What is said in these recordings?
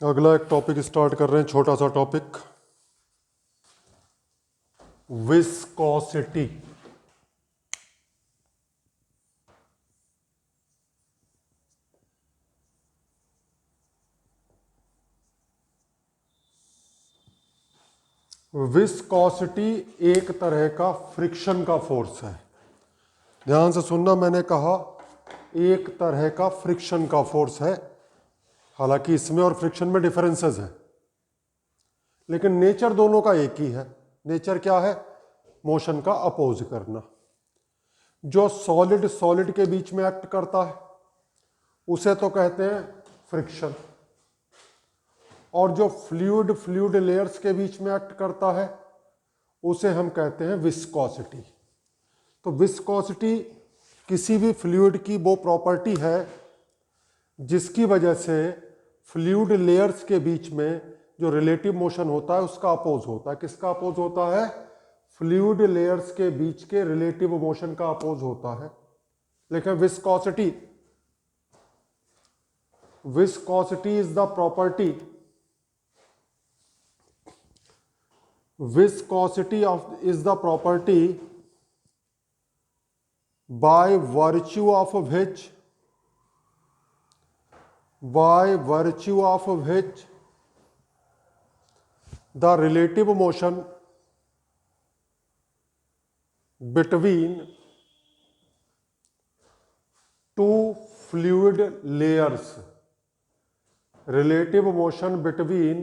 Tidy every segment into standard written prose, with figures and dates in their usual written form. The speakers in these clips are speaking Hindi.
अगला एक टॉपिक स्टार्ट कर रहे हैं, छोटा सा टॉपिक, विस्कोसिटी। विस्कोसिटी एक तरह का फ्रिक्शन का फोर्स है। ध्यान से सुनना, मैंने कहा एक तरह का फ्रिक्शन का फोर्स है। हालांकि इसमें और फ्रिक्शन में डिफरेंसेस है, लेकिन नेचर दोनों का एक ही है। नेचर क्या है? मोशन का अपोज करना। जो सॉलिड सॉलिड के बीच में एक्ट करता है उसे तो कहते हैं फ्रिक्शन, और जो फ्लूइड फ्लूइड लेयर्स के बीच में एक्ट करता है उसे हम कहते हैं विस्कोसिटी। तो विस्कोसिटी किसी भी फ्लूइड की वो प्रॉपर्टी है जिसकी वजह से फ्लूइड लेयर्स के बीच में जो रिलेटिव मोशन होता है उसका अपोज होता है। किसका अपोज होता है? फ्लूइड लेयर्स के बीच के रिलेटिव मोशन का अपोज होता है। लेकिन viscosity is the property, viscosity is the property by virtue of which the relative motion between two fluid layers, relative motion between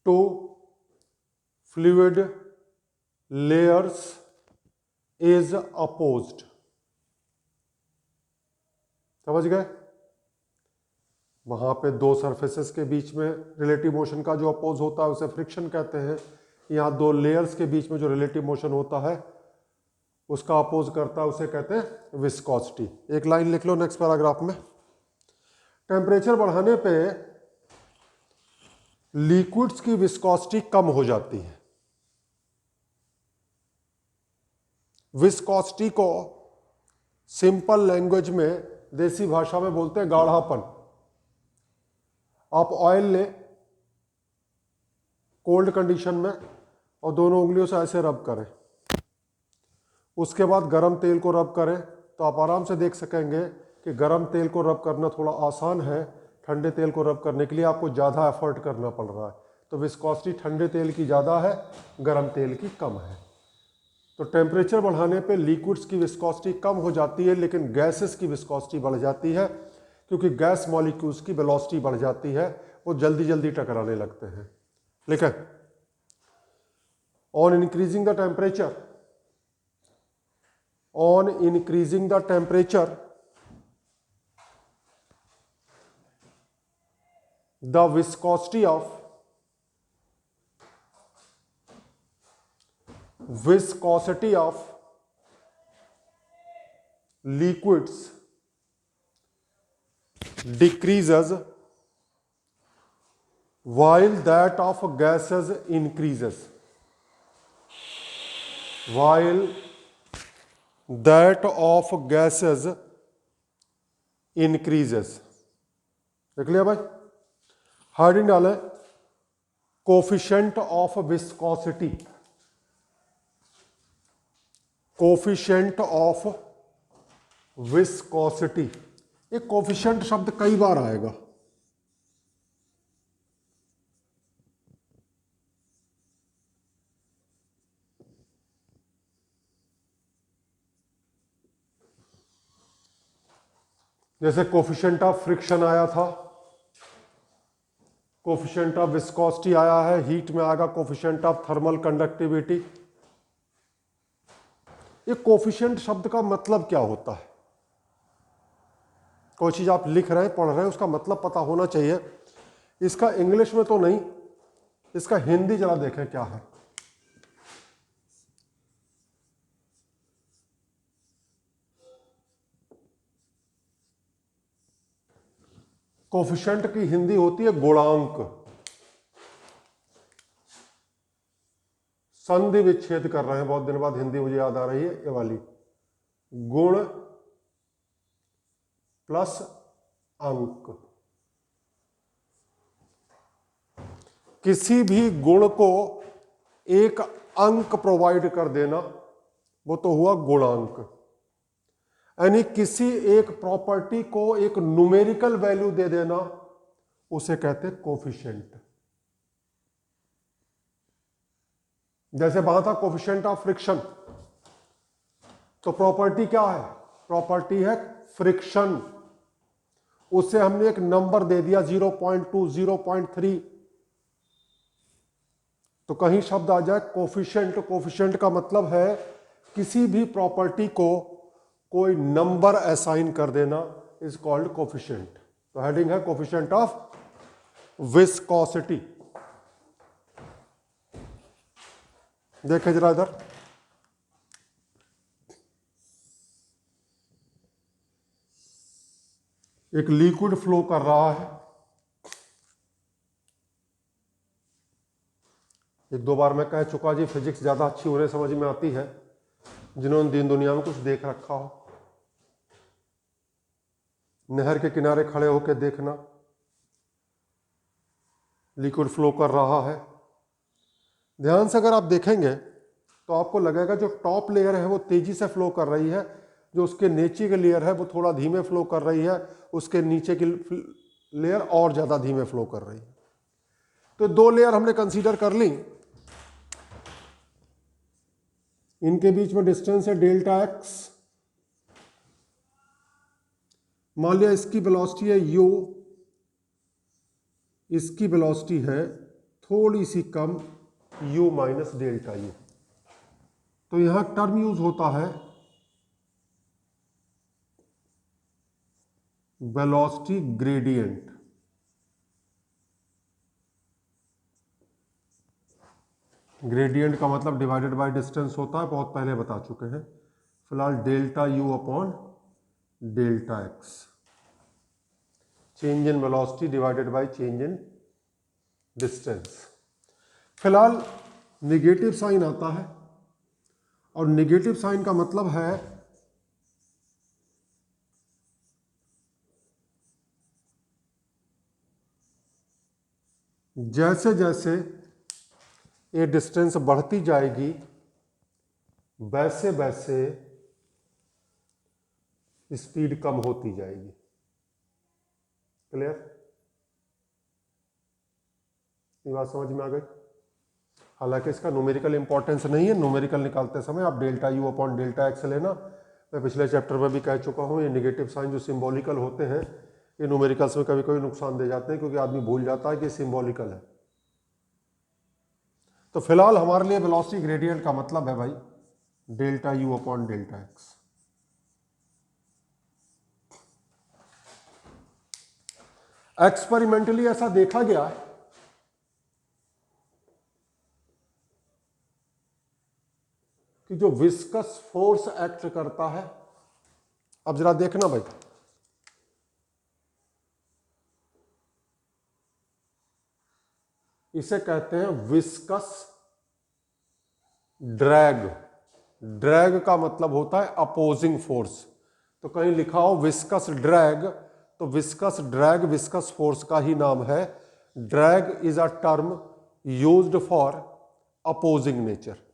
two fluid layers is opposed। समझ गए? वहां पे दो सरफेसेस के बीच में रिलेटिव मोशन का जो अपोज होता है उसे फ्रिक्शन कहते हैं। यहाँ दो लेयर्स के बीच में जो रिलेटिव मोशन होता है उसका अपोज करता है उसे कहते हैं विस्कोसिटी। एक लाइन लिख लो नेक्स्ट पैराग्राफ में। टेम्परेचर बढ़ाने पे लिक्विड्स की विस्कोसिटी कम हो जाती है। विस्कोसिटी को सिंपल लैंग्वेज में, देसी भाषा में बोलते हैं गाढ़ापन। आप ऑयल लें कोल्ड कंडीशन में और दोनों उंगलियों से ऐसे रब करें, उसके बाद गरम तेल को रब करें, तो आप आराम से देख सकेंगे कि गरम तेल को रब करना थोड़ा आसान है, ठंडे तेल को रब करने के लिए आपको ज़्यादा एफर्ट करना पड़ रहा है। तो विस्कोसिटी ठंडे तेल की ज़्यादा है, गरम तेल की कम है। तो टेम्परेचर बढ़ाने पे लिक्विड्स की विस्कोसिटी कम हो जाती है, लेकिन गैसेस की विस्कोसिटी बढ़ जाती है, क्योंकि गैस मॉलिक्यूल्स की वेलोसिटी बढ़ जाती है, वो जल्दी जल्दी टकराने लगते हैं। लेकिन on increasing the temperature the viscosity of liquids decreases while that of gases increases। while that of gases increases। देख लिया भाई? हेडिंग डालें coefficient of viscosity. Coefficient of viscosity, ये कोफिशिएंट शब्द कई बार आएगा। जैसे कोफिशिएंट ऑफ फ्रिक्शन आया था, कोफिशिएंट ऑफ विस्कोसिटी आया है, हीट में आएगा कोफिशिएंट ऑफ थर्मल कंडक्टिविटी। ये कोफिशिएंट शब्द का मतलब क्या होता है? कोई चीज आप लिख रहे हैं, पढ़ रहे हैं, उसका मतलब पता होना चाहिए। इसका इंग्लिश में तो नहीं, इसका हिंदी जरा देखें क्या है। कोफिशिएंट की हिंदी होती है गुणांक। संधि विच्छेद कर रहे हैं, बहुत दिन बाद हिंदी मुझे याद आ रही है, ये वाली, गुण प्लस अंक। किसी भी गुण को एक अंक प्रोवाइड कर देना, वो तो हुआ गुणांक। यानी किसी एक प्रॉपर्टी को एक न्यूमेरिकल वैल्यू दे देना, उसे कहते हैं कोफिशिएंट। जैसे वहां था कोफिशिएंट ऑफ फ्रिक्शन, तो प्रॉपर्टी क्या है? प्रॉपर्टी है फ्रिक्शन। उससे हमने एक नंबर दे दिया 0.2, 0.3, तो कहीं शब्द आ जाए कोफिशिएंट। कोफिशिएंट का मतलब है किसी भी प्रॉपर्टी को कोई नंबर असाइन कर देना, इज कॉल्ड कोफिशिएंट। तो हेडिंग है कोफिशिएंट ऑफ विस्कोसिटी। देखें जरा इधर, एक लिक्विड फ्लो कर रहा है। एक दो बार मैं कह चुका जी, फिजिक्स ज्यादा अच्छी होने समझ में आती है जिन्होंने दिन दुनिया में कुछ देख रखा हो। नहर के किनारे खड़े होकर देखना, लिक्विड फ्लो कर रहा है। ध्यान से अगर आप देखेंगे तो आपको लगेगा जो टॉप लेयर है वो तेजी से फ्लो कर रही है, जो उसके नीचे की लेयर है वो थोड़ा धीमे फ्लो कर रही है, उसके नीचे की लेयर और ज्यादा धीमे फ्लो कर रही है। तो दो लेयर हमने कंसीडर कर ली, इनके बीच में डिस्टेंस है डेल्टा एक्स। मान लिया इसकी वेलोसिटी है u, इसकी वेलोसिटी है थोड़ी सी कम u माइनस डेल्टा u। तो यहां टर्म यूज होता है वेलोसिटी ग्रेडियंट। ग्रेडियंट का मतलब डिवाइडेड बाय डिस्टेंस होता है, बहुत पहले बता चुके हैं। फिलहाल डेल्टा u अपॉन delta x, change in velocity divided by change in distance. फिलहाल निगेटिव साइन आता है, और निगेटिव साइन का मतलब है जैसे जैसे ये डिस्टेंस बढ़ती जाएगी वैसे वैसे स्पीड कम होती जाएगी। क्लियर? ये बात समझ में आ गई? हालांकि इसका न्यूमेरिकल इंपॉर्टेंस नहीं है, न्यूमेरिकल निकालते समय आप delta u upon delta x लेना। मैं पिछले चैप्टर में भी कह चुका हूँ, ये निगेटिव साइन जो सिंबॉलिकल होते हैं ये न्यूमेरिकल्स में कभी कभी नुकसान दे जाते हैं, क्योंकि आदमी भूल जाता है कि सिंबॉलिकल है। तो फिलहाल हमारे लिए वेलोसिटी ग्रेडियंट का मतलब है भाई delta u upon delta x. Experimentally ऐसा देखा गया है कि जो विस्कस फोर्स एक्ट करता है, अब जरा देखना भाई, इसे कहते हैं विस्कस ड्रैग। ड्रैग का मतलब होता है अपोजिंग फोर्स। तो कहीं लिखा हो विस्कस ड्रैग, तो विस्कस ड्रैग विस्कस फोर्स का ही नाम है। Drag is a term used for opposing nature.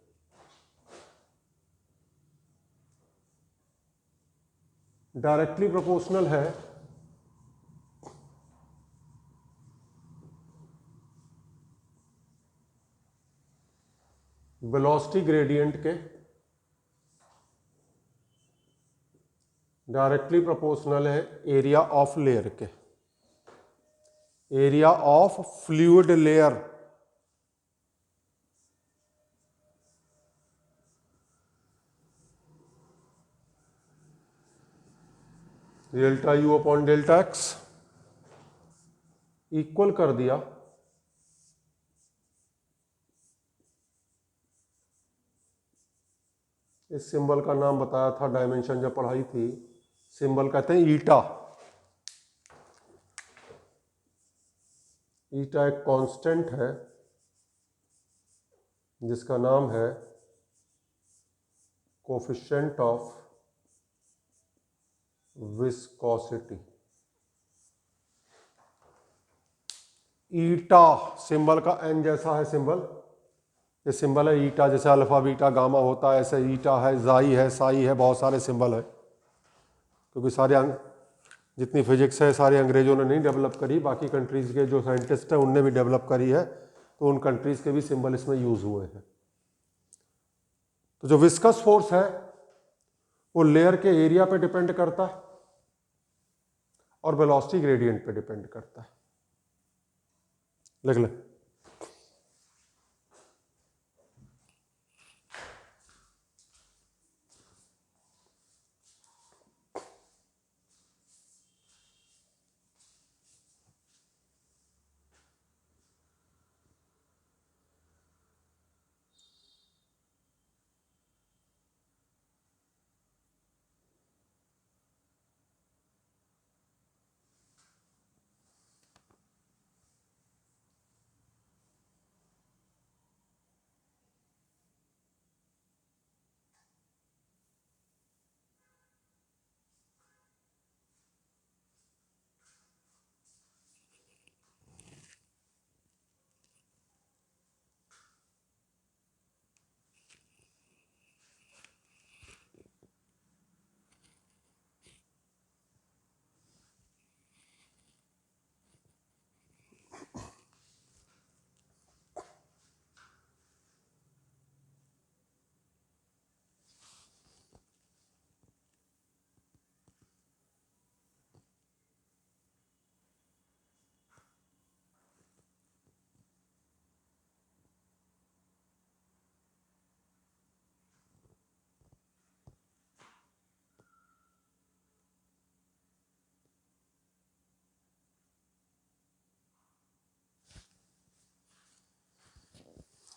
Directly proportional है वेलोसिटी ग्रेडियंट के, डायरेक्टली प्रोपोर्शनल है एरिया ऑफ लेयर के, area of fluid layer. Delta u upon delta x equal कर दिया इस सिंबल का नाम बताया था डायमेंशन जब पढ़ाई थी, सिंबल कहते हैं ईटा। ईटा एक कांस्टेंट है जिसका नाम है coefficient of viscosity. Eta symbol का एन जैसा है सिंबल, ये सिंबल है ईटा, जैसे अल्फा बीटा गामा होता है ऐसे ईटा है, जाई है, साई है, बहुत सारे सिंबल है। क्योंकि सारे जितनी फिजिक्स है सारे अंग्रेजों ने नहीं डेवलप करी, बाकी कंट्रीज़ के जो साइंटिस्ट हैं उनने भी डेवलप करी है, तो उन कंट्रीज़ के भी सिंबल इसमें यूज़ हुए हैं। तो जो विस्कस फोर्स है वो लेयर के एरिया पे डिपेंड करता है और वेलोसिटी ग्रेडियंट पे डिपेंड करता है। लिख ले।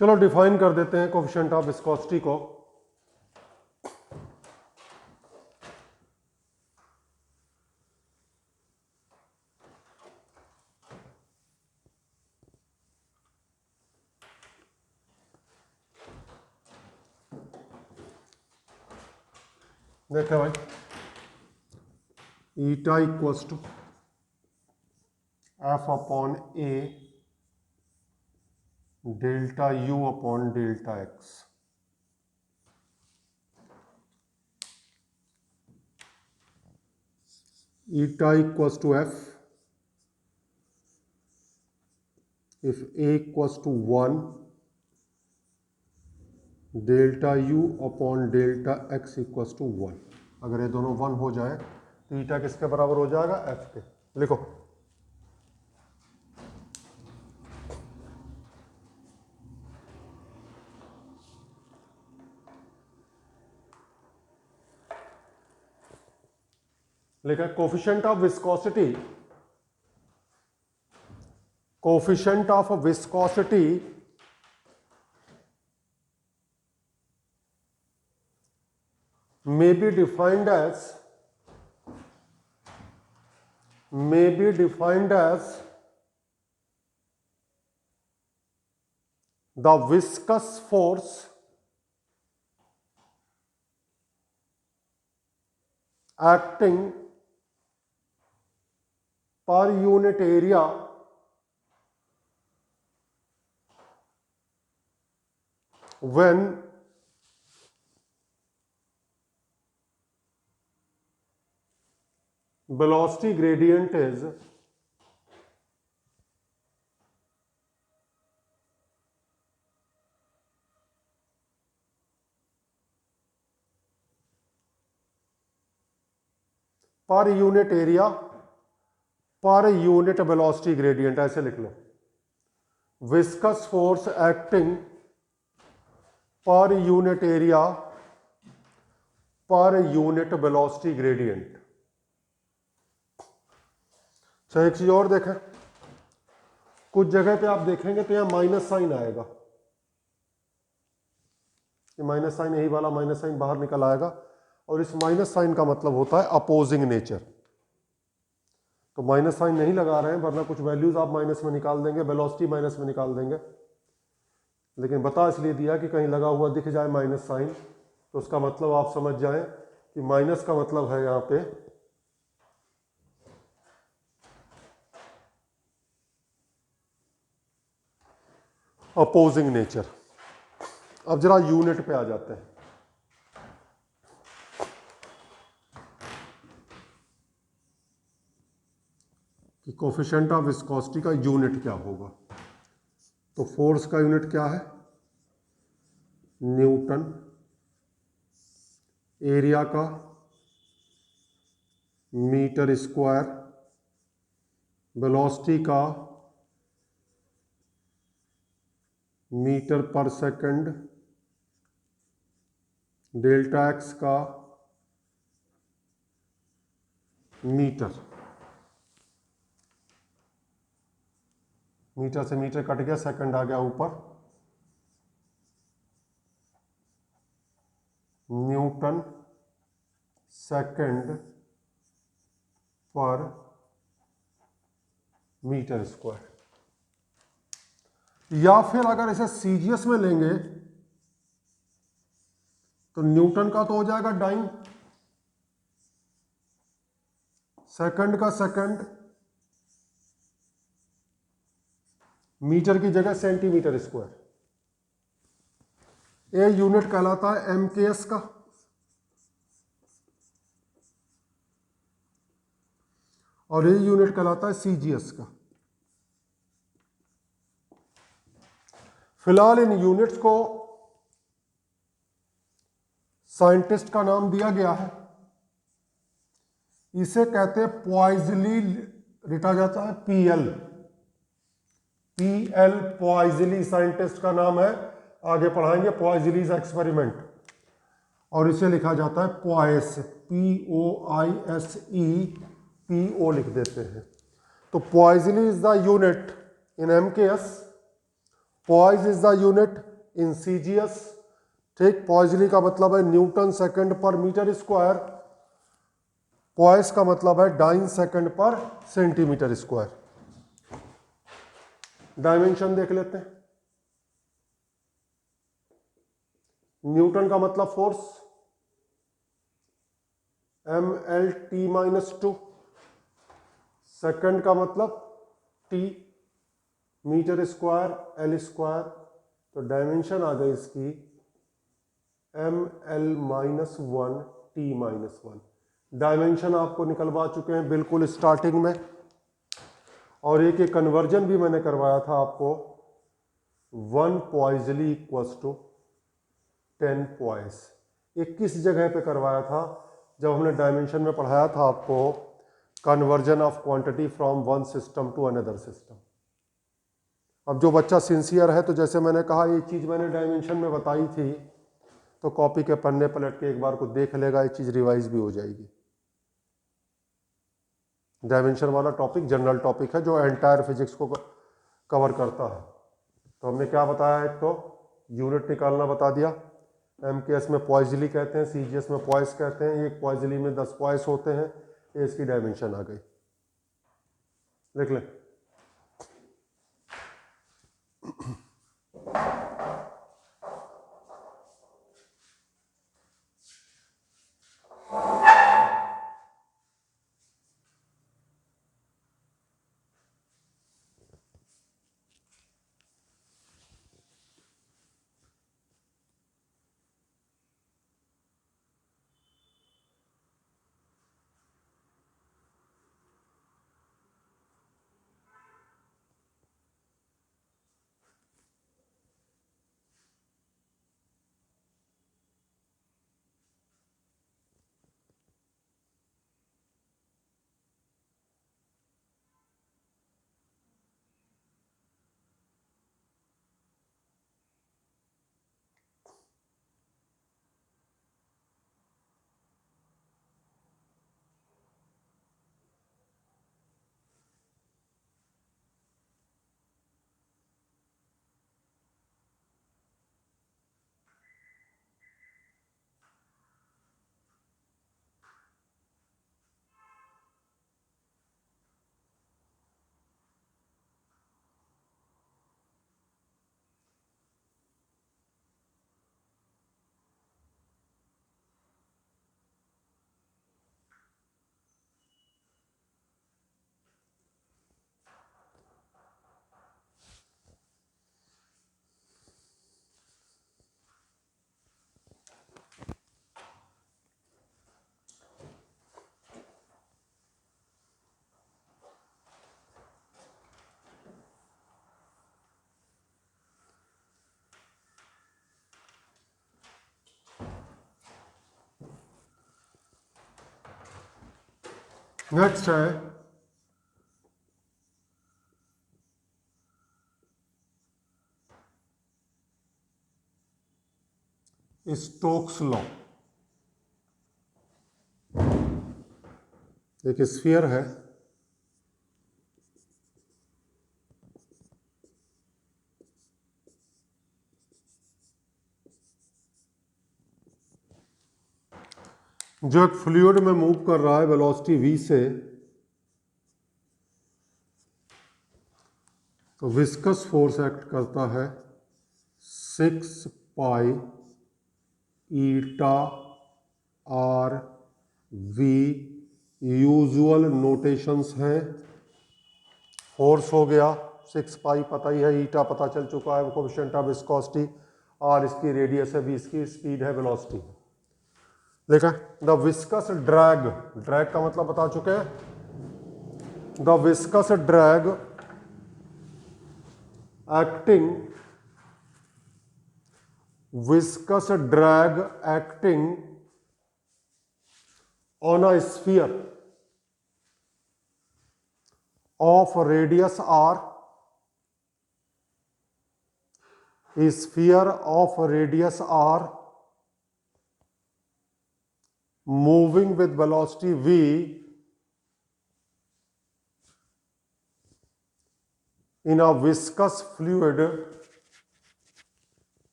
चलो डिफाइन कर देते हैं कोफिशिएंट ऑफ विस्कोसिटी को। देखे भाई, eta equals to F upon A delta u upon delta x. Eta equals to F if a equals to 1 डेल्टा u अपॉन डेल्टा x इक्वल्स टू 1। अगर ये दोनों 1 हो जाए तो ईटा किसके बराबर हो जाएगा? f के। लिखो, लिखा coefficient of viscosity, coefficient of viscosity may be defined as the viscous force acting per unit area when velocity gradient is per unit area per unit velocity gradient. ऐसे लिख लो, viscous force acting per unit area per unit velocity gradient. अच्छा, एक चीज और देखें, कुछ जगह पे आप देखेंगे तो यहां माइनस साइन आएगा, ये माइनस साइन, यही वाला माइनस साइन बाहर निकल आएगा, और इस माइनस साइन का मतलब होता है अपोजिंग नेचर। तो माइनस साइन नहीं लगा रहे हैं, वरना कुछ वैल्यूज आप माइनस में निकाल देंगे, वेलोसिटी माइनस में निकाल देंगे, लेकिन बता इसलिए दिया कि कहीं लगा हुआ दिख जाए माइनस साइन तो उसका मतलब आप समझ जाएं कि माइनस का मतलब है यहां पे अपोजिंग नेचर। अब जरा यूनिट पे आ जाते हैं कि कोफिशिएंट ऑफ विस्कोसिटी का यूनिट क्या होगा। तो फोर्स का यूनिट क्या है? न्यूटन। एरिया का मीटर स्क्वायर। वेलोसिटी का मीटर पर सेकंड। डेल्टा एक्स का मीटर। मीटर से मीटर कट गया, सेकंड आ गया ऊपर। Newton second per metre square. या फिर अगर इसे सीजीएस में लेंगे तो न्यूटन का तो हो जाएगा डाइन, सेकंड का सेकंड, मीटर की जगह सेंटीमीटर स्क्वायर। ये यूनिट कहलाता है एमकेएस का। और ये यूनिट कहलाता है सीजीएस का। फिलहाल इन यूनिट्स को साइंटिस्ट का नाम दिया गया है, इसे कहते हैं पॉइजली, लिखा जाता है पीएल। पीएल पॉइजली साइंटिस्ट का नाम है, आगे पढ़ाएंगे पॉइजलीज एक्सपेरिमेंट। और इसे लिखा जाता है पॉइस, POISE, PO लिख देते हैं। तो poiseuille is the unit in MKS, poise is the unit in CGS. ठीक, पॉइजली का मतलब है newton second per metre square, poise का मतलब है dyne second per centimetre square. Dimension देख लेते हैं। न्यूटन का मतलब फोर्स, MLT-2। सेकंड का मतलब T, metre square L square. तो डायमेंशन आ गई इसकी ML-1 T-1। डायमेंशन आपको निकलवा चुके हैं बिल्कुल स्टार्टिंग में। और एक कन्वर्जन भी मैंने करवाया था आपको, 1 पॉइजली इक्वल्स टू 10 पॉइस। ये किस जगह पे करवाया था? जब हमने डायमेंशन में पढ़ाया था आपको conversion of quantity from one system to another system. अब जो बच्चा सिंसियर है, तो जैसे मैंने कहा ये चीज़ मैंने डायमेंशन में बताई थी, तो कॉपी के पन्ने पलट के एक बार को देख लेगा, ये चीज़ रिवाइज भी हो जाएगी। डायमेंशन वाला टॉपिक जनरल टॉपिक है जो एंटायर फिजिक्स को कवर करता है। तो हमने क्या बताया? एक तो यूनिट निकालना बता दिया, एमकेएस में पॉइजली कहते हैं, सीजीएस में पॉइस कहते हैं। एक पॉइजली में 10 पॉइस होते हैं। ये इसकी डायमेंशन आ गई, देख लें। नेक्स्ट है स्टोक्स लॉ। एक स्फीयर है, जो एक फ्लूइड में मूव कर रहा है वेलोसिटी v से, तो विस्कस फोर्स एक्ट करता है 6 पाई ईटा आर वी। यूजुअल नोटेशंस हैं, फोर्स हो गया 6 पाई पता ही है, ईटा पता चल चुका है, कोएफिशिएंट ऑफ विस्कोसिटी, आर इसकी रेडियस है, वी इसकी स्पीड है, वेलोसिटी। देखा, द विस्कस ड्रैग, ड्रैग का मतलब बता चुके हैं, the viscous drag acting, viscous drag acting on a sphere of radius r, a sphere of radius r moving with velocity v in a viscous fluid,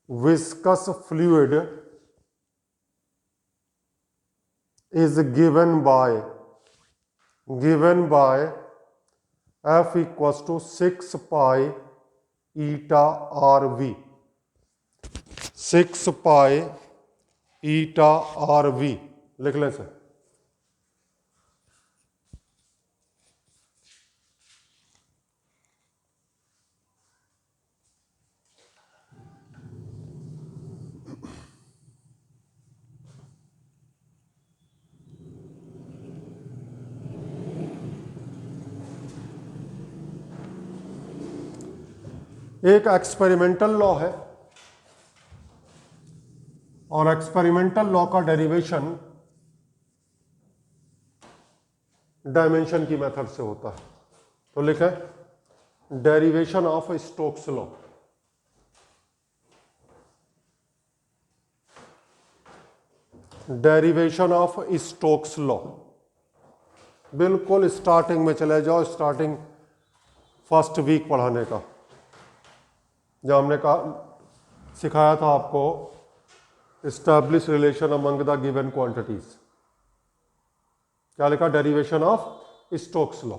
viscous fluid is given by F equals to 6 pi eta RV, 6 pi eta RV लिख लें सर। एक एक्सपेरिमेंटल लॉ है, और एक्सपेरिमेंटल लॉ का डेरिवेशन डायमेंशन की मेथड से होता है। तो लिखे derivation of Stokes law. Derivation of Stokes law, बिल्कुल स्टार्टिंग में चले जाओ, स्टार्टिंग फर्स्ट वीक पढ़ाने का, जब हमने कहा सिखाया था आपको establish relation among the given quantities. क्या लिखा? Derivation of Stokes law.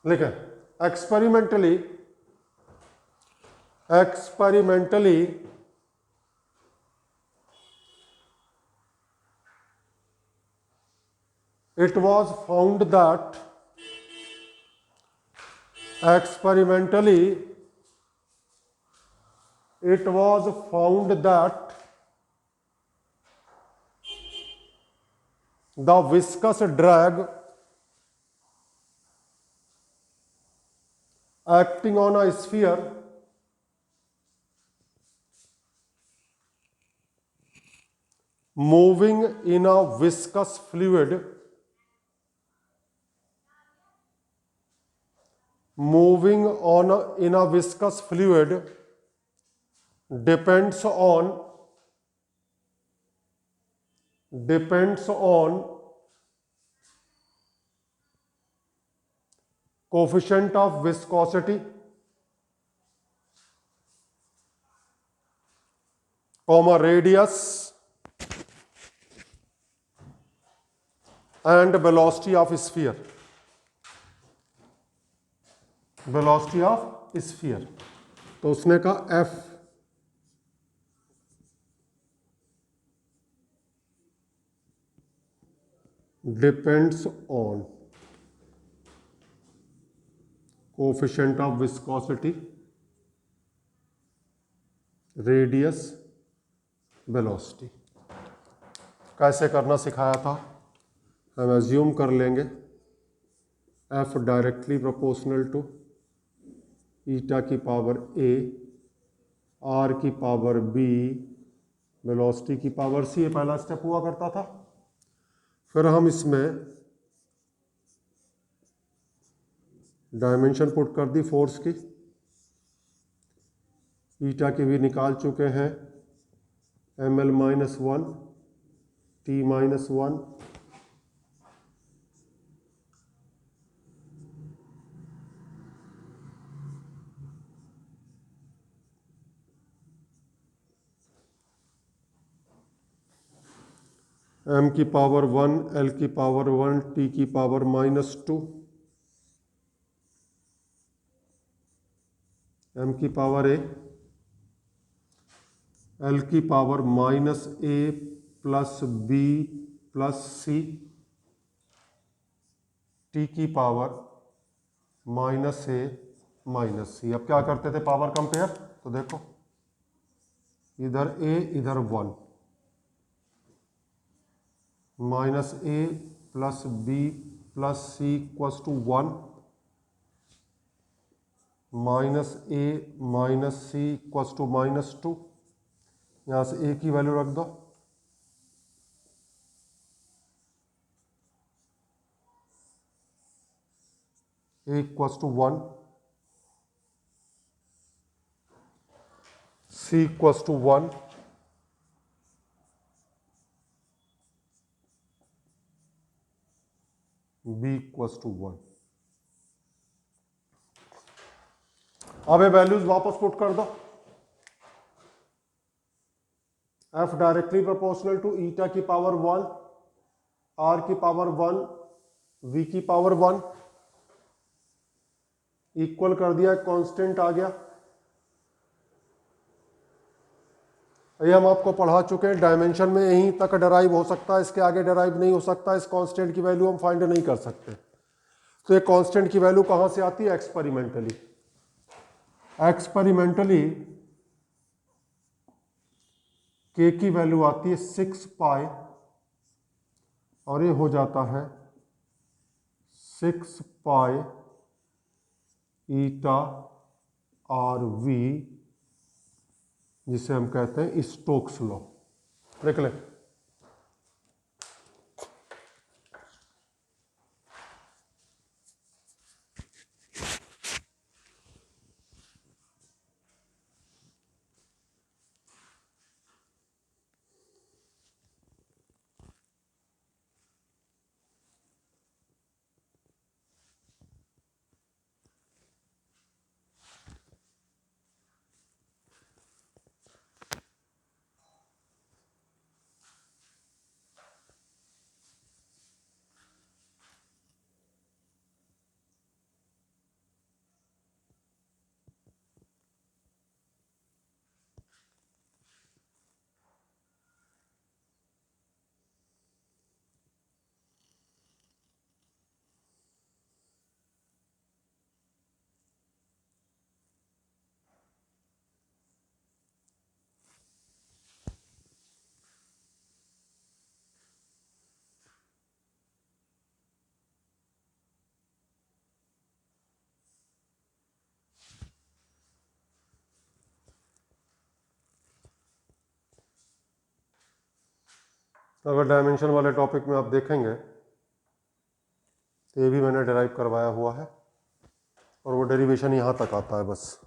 लिखे experimentally it was found that the viscous drag acting on a sphere moving in a viscous fluid depends on coefficient of viscosity, radius and velocity of sphere, तो उसने कहा F depends on coefficient of viscosity, radius, velocity. कैसे करना सिखाया था, हम एज्यूम कर लेंगे F directly proportional to eta की पावर A, R की पावर B, वेलोसिटी की पावर C। ये पहला स्टेप हुआ करता था। फिर हम इसमें डायमेंशन पुट कर दी फोर्स की, ईटा की भी निकाल चुके हैं, ml-1, t-1, m की पावर 1, l की पावर 1, t की पावर -2, m की पावर a, l की power -a plus b plus c, t की पावर -a माइनस c। अब क्या करते थे पावर कंपेयर, तो देखो इधर a इधर 1, -a plus b plus c equals to 1, -a minus c equals to -2। यहाँ से a की वैल्यू रख दो, a equals to 1, c equals to 1, b equals to 1। अब ये वैल्यूज वापस पुट कर दो, f directly proportional to eta की पावर 1, r की पावर 1, v की पावर 1, इक्वल कर दिया, कांस्टेंट आ गया। ये हम आपको पढ़ा चुके हैं, डायमेंशन में यहीं तक डराइव हो सकता है, इसके आगे डराइव नहीं हो सकता। इस कांस्टेंट की वैल्यू हम फाइंड नहीं कर सकते। तो ये कांस्टेंट की वैल्यू कहां से आती है, एक्सपेरिमेंटली। एक्सपेरिमेंटली के की वैल्यू आती है 6 पाई, और ये हो जाता है 6 पाई ईटा आर वी, जिसे हम कहते हैं स्टोक्स लॉ। देख लें, अगर डायमेंशन वाले टॉपिक में आप देखेंगे तो ये भी मैंने डेराइव करवाया हुआ है, और वो डेरिवेशन यहां तक आता है बस।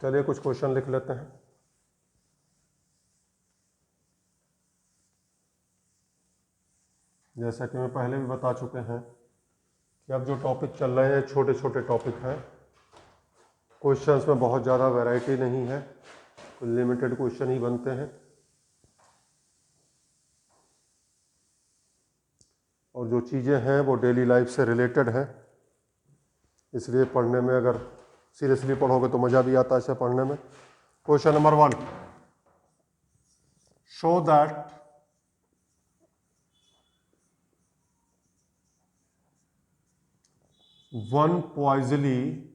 चलिए कुछ क्वेश्चन लिख लेते हैं। जैसा कि मैं पहले भी बता चुके हैं कि अब जो टॉपिक चल रहे हैं छोटे छोटे टॉपिक हैं, क्वेश्चंस में बहुत ज़्यादा वैरायटी नहीं है, कुछ लिमिटेड क्वेश्चन ही बनते हैं, और जो चीज़ें हैं वो डेली लाइफ से रिलेटेड हैं। इसलिए पढ़ने में अगर सीरियसली पढ़ोगे तो मज़ा भी आता है इसे पढ़ने में। Question number 1, show that one poiseuille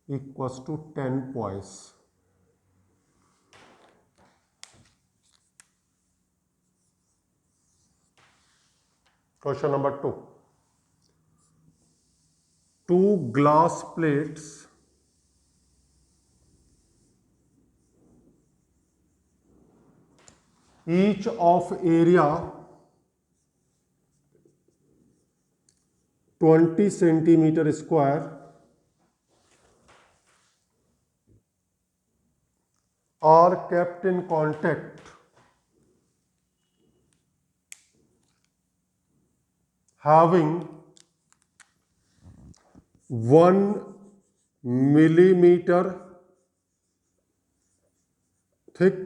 equals to 10 poise. Question number 2, 2 glass plates each of area 20 centimeter square are kept in contact having 1 millimeter thick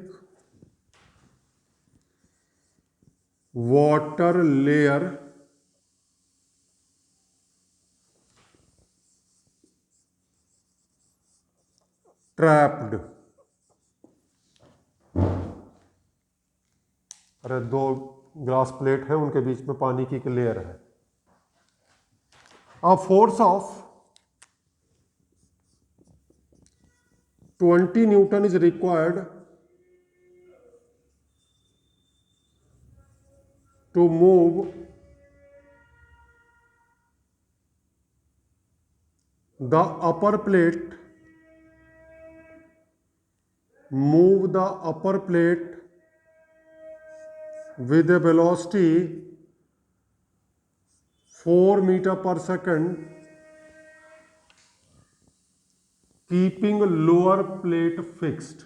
water layer trapped। अरे दो ग्लास प्लेट है, उनके बीच में पानी की एक लेयर है। A force of 20 Newton is required to move the upper plate with a velocity 4 meter per second, keeping lower plate fixed।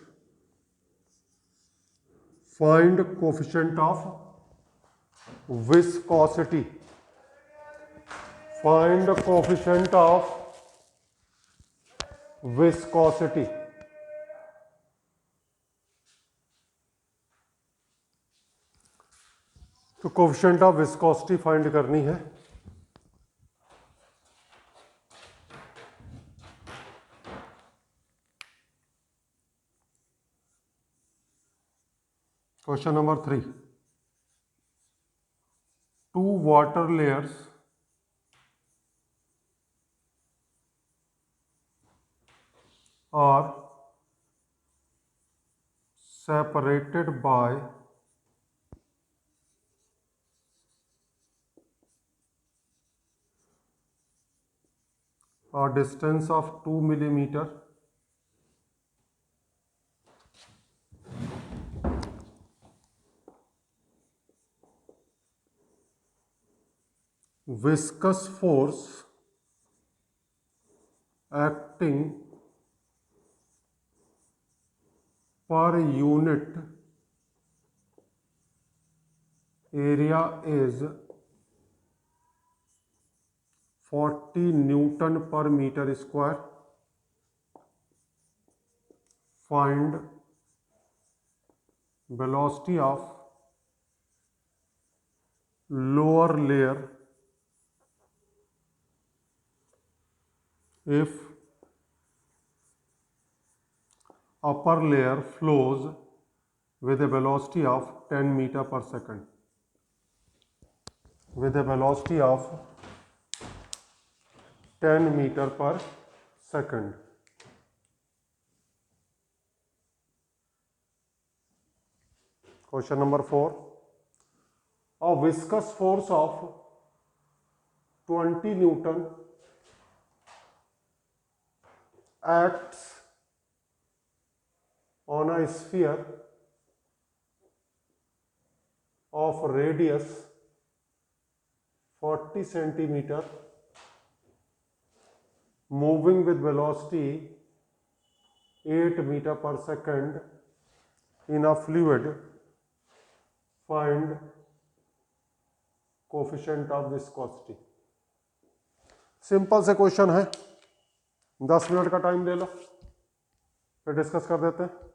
Find coefficient of viscosity। Find the coefficient of viscosity। तो कोफिशिएंट ऑफ विस्कोसिटी फाइंड करनी है। Question number 3, 2 water layers are separated by a distance of 2 millimeter viscous force acting per unit area is 40 Newton per meter square। Find velocity of lower layer if upper layer flows with a velocity of 10 meter per second। With a velocity of 10 meter per second। Question number 4, a viscous force of 20 Newton acts on a sphere of radius 40 centimeter moving with velocity 8 meter per second in a fluid। Find coefficient of viscosity. Simple से क्वेश्चन है, 10 मिनट का टाइम ले लो, फिर डिस्कस कर देते हैं।